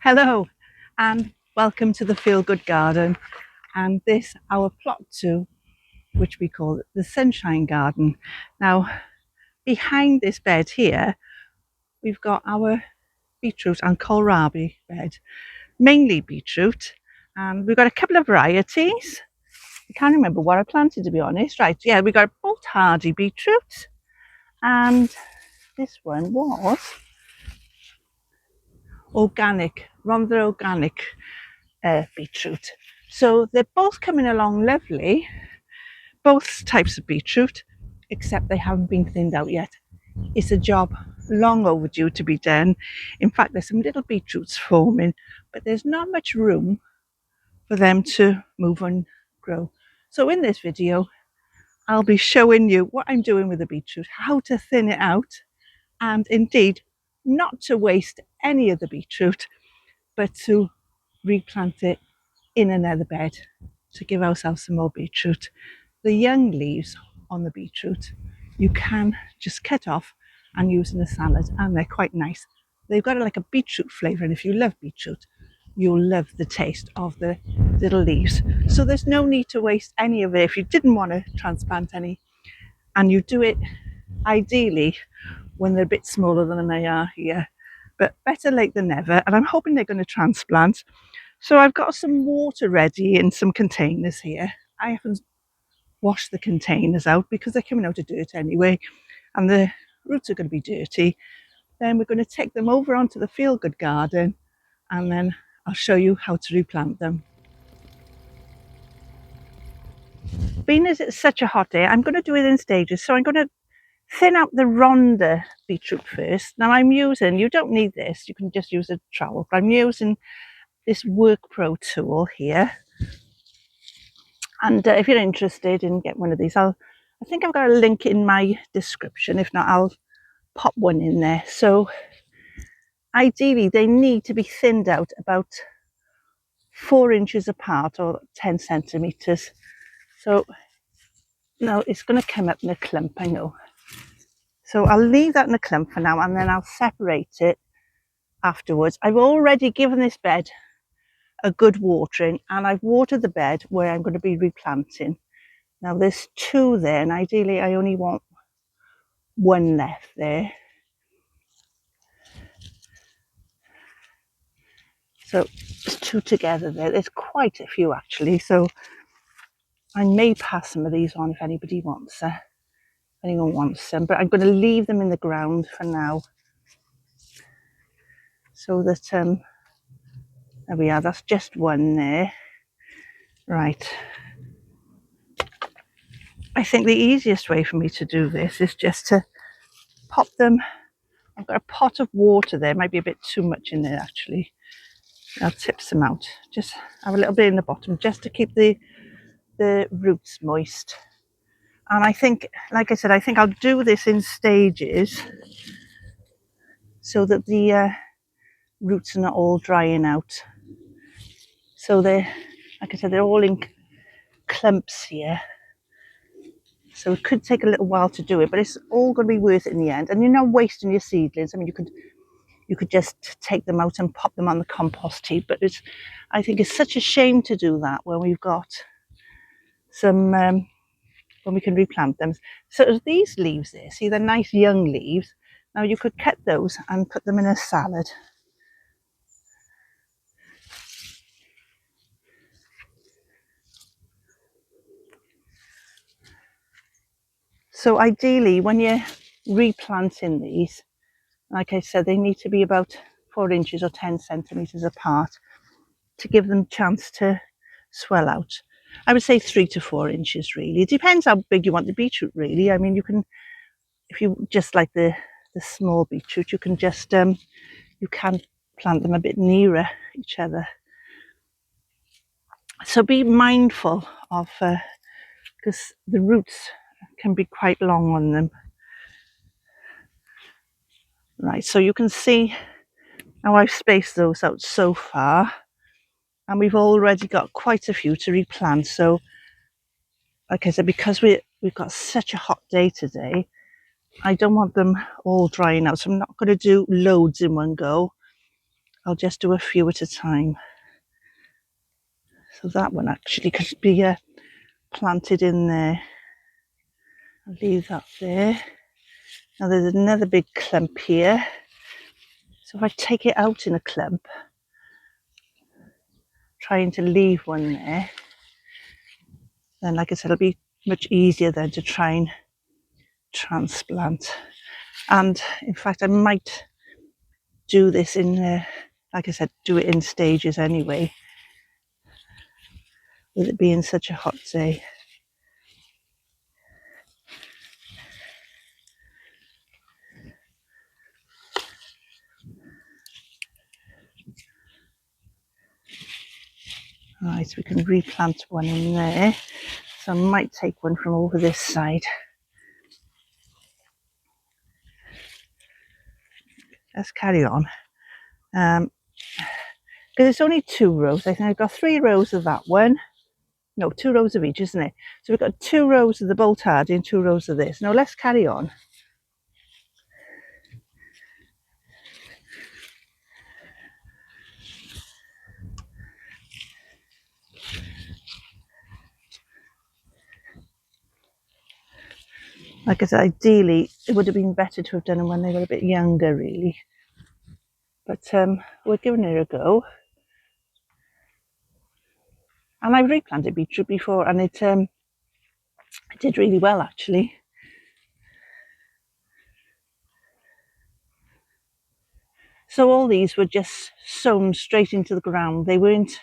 Hello and welcome to the Feel Good Garden, and this our plot 2, which we call the Sunshine Garden. Now behind this bed here we've got our beetroot and kohlrabi bed, mainly beetroot, and we've got a couple of varieties. I can't remember what I planted, to be honest. Right, yeah, we got Boltardy beetroot, and this one was organic, Rhonda Organic beetroot. So they're both coming along lovely, both types of beetroot, except they haven't been thinned out yet. It's a job long overdue to be done. In fact, there's some little beetroots forming, but there's not much room for them to move and grow. So in this video, I'll be showing you what I'm doing with the beetroot, how to thin it out, and indeed not to waste any of the beetroot, but to replant it in another bed to give ourselves some more beetroot. The young leaves on the beetroot you can just cut off and use in a salad, and they're quite nice. They've got like a beetroot flavour, and if you love beetroot, you'll love the taste of the little leaves. So there's no need to waste any of it if you didn't want to transplant any, and you do it ideally when they're a bit smaller than they are here. But better late than never, and I'm hoping they're going to transplant. So I've got some water ready in some containers here. I haven't washed the containers out because they're coming out of dirt anyway, and the roots are going to be dirty. Then we're going to take them over onto the Feel Good Garden, and then I'll show you how to replant them. Being as it's such a hot day, I'm going to do it in stages. So I'm going to thin out the Rhonda beetroot first. Now I'm using, you don't need this, you can just use a trowel, but I'm using this Work Pro tool here. And if you're interested in get one of these, I think I've got a link in my description. If not, I'll pop one in there. So ideally they need to be thinned out about 4 inches apart, or 10 centimeters. So now it's going to come up in a clump, I know. So I'll leave that in a clump for now, and then I'll separate it afterwards. I've already given this bed a good watering, and I've watered the bed where I'm going to be replanting. Now there's 2 there, and ideally I only want 1 left there. So there's 2 together there. There's quite a few actually, so I may pass some of these on if anybody wants anyone wants them, but I'm going to leave them in the ground for now, so that there we are. That's just 1 there. Right, I think the easiest way for me to do this is just to pop them. I've got a pot of water there, might be a bit too much in there actually. I'll tip some out, just have a little bit in the bottom just to keep the roots moist. And I think, like I said, I think I'll do this in stages so that the roots are not all drying out. So they're, like I said, they're all in clumps here. So it could take a little while to do it, but it's all going to be worth it in the end. And you're not wasting your seedlings. I mean, you could just take them out and pop them on the compost heap, but I think it's such a shame to do that when we've got some when we can replant them. So these leaves there, see, they're nice young leaves. Now you could cut those and put them in a salad. So ideally when you're replanting these, like I said, they need to be about 4 inches or 10 centimeters apart to give them a chance to swell out. I would say 3 to 4 inches really. It depends how big you want the beetroot really. I mean, you can, if you just like the small beetroot, you can just you can plant them a bit nearer each other. So be mindful of because the roots can be quite long on them. Right, so you can see how I've spaced those out so far, and we've already got quite a few to replant. So like I said, because we've got such a hot day today, I don't want them all drying out, so I'm not going to do loads in one go. I'll just do a few at a time. So that one actually could be planted in there. I'll leave that there. Now there's another big clump here. So if I take it out in a clump, trying to leave one there, then like I said, it'll be much easier then to try and transplant. And in fact, I might do this in, like I said, do it in stages anyway, with it being such a hot day. Right, we can replant one in there. So I might take one from over this side. Let's carry on. Because it's only 2 rows. I think I've got 3 rows of that one. No, 2 rows of each, isn't it? So we've got 2 rows of the Boltardy and 2 rows of this. Now let's carry on. Like I said, ideally, it would have been better to have done them when they were a bit younger, really. But we're giving it a go. And I've replanted beetroot before, and it did really well, actually. So all these were just sown straight into the ground. They weren't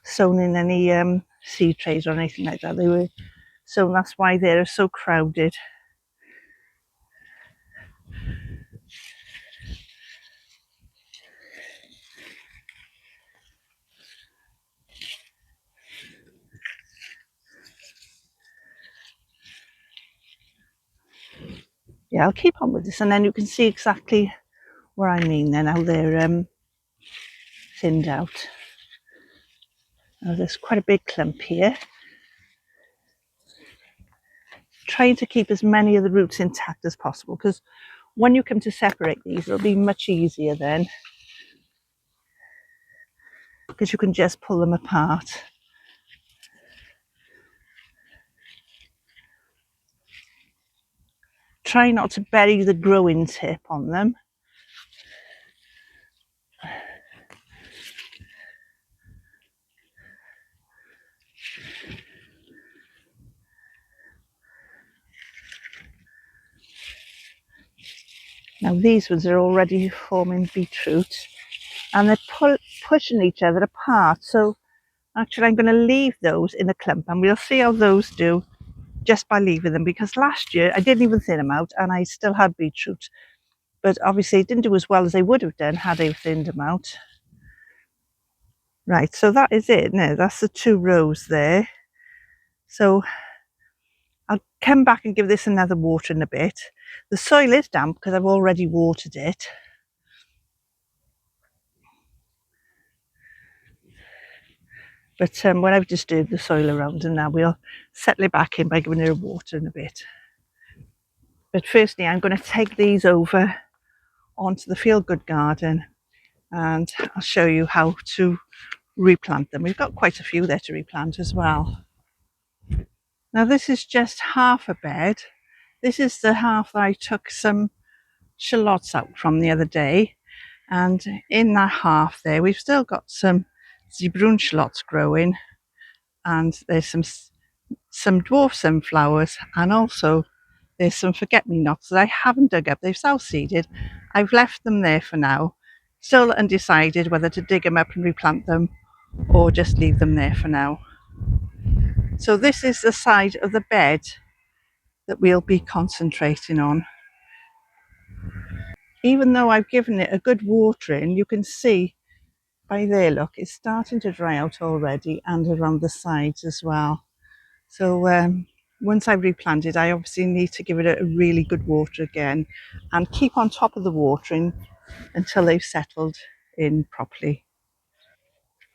sown in any seed trays or anything like that. They were sown. That's why they're so crowded. Yeah, I'll keep on with this, and then you can see exactly what I mean then, how they're thinned out. Now there's quite a big clump here. Trying to keep as many of the roots intact as possible, because when you come to separate these, it'll be much easier then, because you can just pull them apart. Try not to bury the growing tip on them. Now these ones are already forming beetroot, and they're pushing each other apart. So actually I'm going to leave those in a clump, and we'll see how those do just by leaving them, because last year I didn't even thin them out and I still had beetroot, but obviously it didn't do as well as they would have done had I thinned them out. Right, so that is it now. That's the 2 rows there. So I'll come back and give this another water in a bit. The soil is damp because I've already watered it. But when I've disturbed the soil around them now, we'll settle it back in by giving it a water in a bit. But firstly, I'm going to take these over onto the Feel Good garden, and I'll show you how to replant them. We've got quite a few there to replant as well. Now this is just half a bed. This is the half that I took some shallots out from the other day, and in that half there we've still got some zebraun shallots growing, and there's some dwarf sunflowers, and also there's some forget-me-nots that I haven't dug up. They've self-seeded. I've left them there for now, still undecided whether to dig them up and replant them or just leave them there for now. So this is the side of the bed that we'll be concentrating on. Even though I've given it a good watering, you can see by there, look, it's starting to dry out already, and around the sides as well. So once I've replanted, I obviously need to give it a really good water again and keep on top of the watering until they've settled in properly.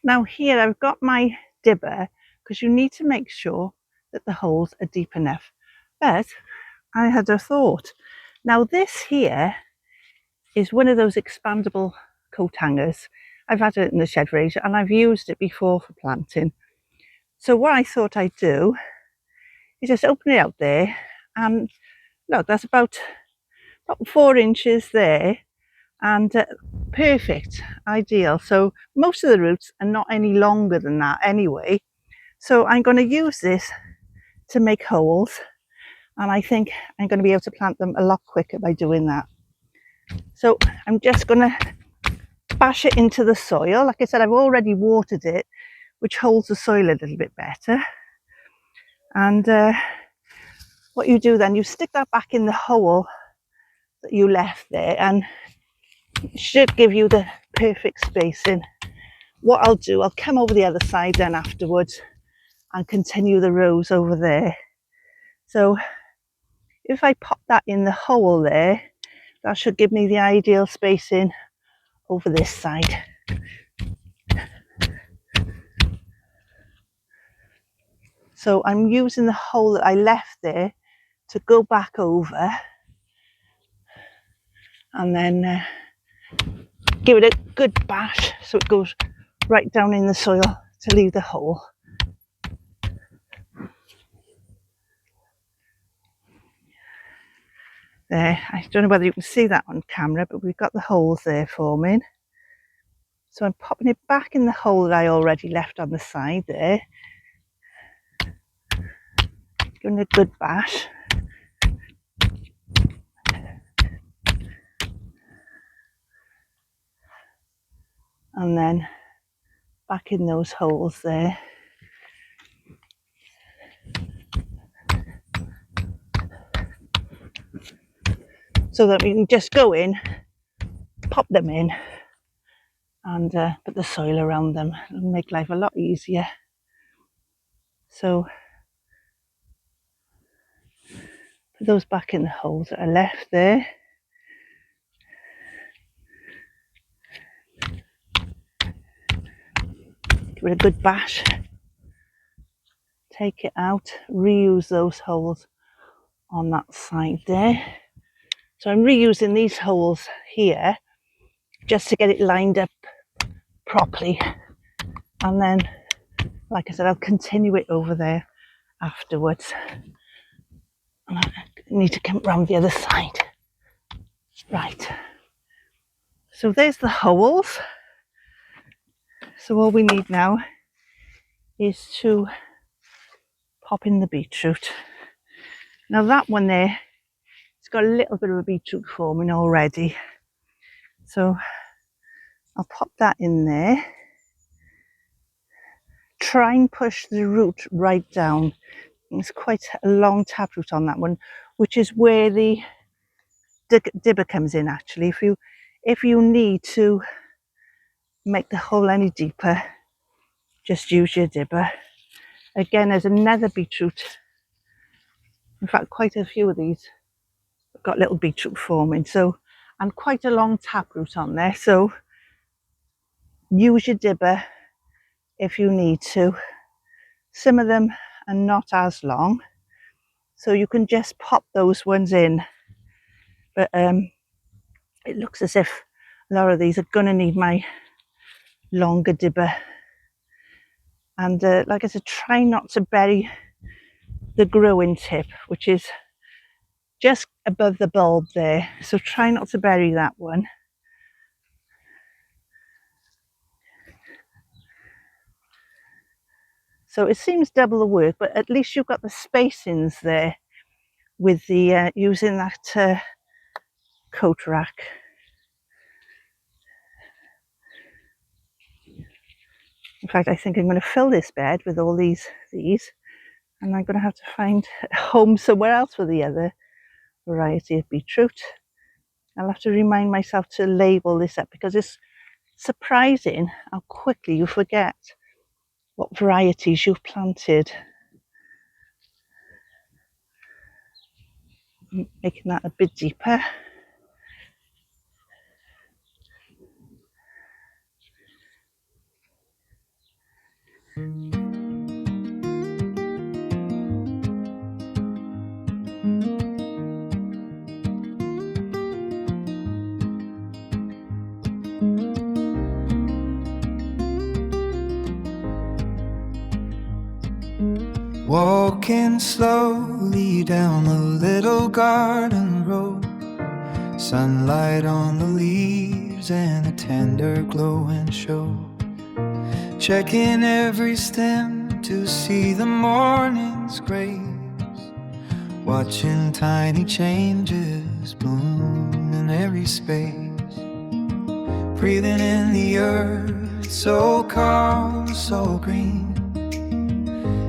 Now here I've got my dibber, because you need to make sure that the holes are deep enough. But I had a thought. Now this here is one of those expandable coat hangers. I've had it in the shed for ages and I've used it before for planting. So what I thought I'd do is just open it out there, and look, that's about 4 inches there, and perfect, ideal. So most of the roots are not any longer than that anyway. So I'm going to use this to make holes, and I think I'm going to be able to plant them a lot quicker by doing that. So I'm just going to bash it into the soil. Like I said, I've already watered it, which holds the soil a little bit better. And what you do then, you stick that back in the hole that you left there, and it should give you the perfect spacing. What I'll do, I'll come over the other side then afterwards and continue the rows over there. So if I pop that in the hole there, that should give me the ideal spacing over this side. So I'm using the hole that I left there to go back over, and then give it a good bash so it goes right down in the soil to leave the hole. There, I don't know whether you can see that on camera, but we've got the holes there forming. So I'm popping it back in the hole that I already left on the side there. Giving it a good bash. And then back in those holes there. So that we can just go in, pop them in, and put the soil around them. It'll make life a lot easier. So put those back in the holes that are left there. Give it a good bash. Take it out, reuse those holes on that side there. So I'm reusing these holes here just to get it lined up properly. And then, like I said, I'll continue it over there afterwards. And I need to come round the other side. Right. So there's the holes. So all we need now is to pop in the beetroot. Now that one there, it's got a little bit of a beetroot forming already. So I'll pop that in there. Try and push the root right down. It's quite a long taproot on that one, which is where the dibber comes in actually. If you need to make the hole any deeper, just use your dibber. Again, there's another beetroot. In fact, quite a few of these have got little beetroot forming. So, and quite a long taproot on there. So use your dibber if you need to. Some of them are not as long, so you can just pop those ones in. But it looks as if a lot of these are going to need my longer dibber. And like I said, try not to bury the growing tip, which is just above the bulb there. So try not to bury that one. So it seems double the work, but at least you've got the spacings there with the using that coat rack. In fact, I think I'm going to fill this bed with all these, and I'm going to have to find a home somewhere else for the other variety of beetroot. I'll have to remind myself to label this up, because it's surprising how quickly you forget what varieties you've planted. Making that a bit deeper. Walking slowly down the little garden road, sunlight on the leaves and a tender glowing show. Checking every stem to see the morning's grace, watching tiny changes bloom in every space. Breathing in the earth, so calm, so green,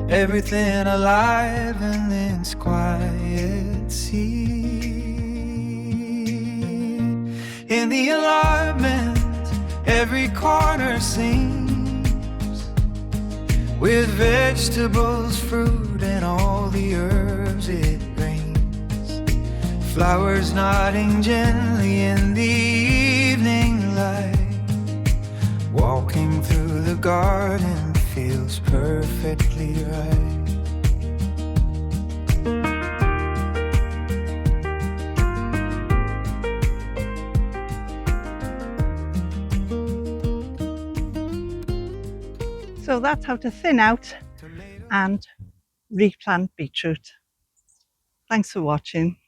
everything alive in this quiet sea. In the allotment, every corner sings, with vegetables, fruit, and all the herbs it brings. Flowers nodding gently in the evening light. Walking through the garden feels perfectly right. So that's how to thin out and replant beetroot. Thanks for watching.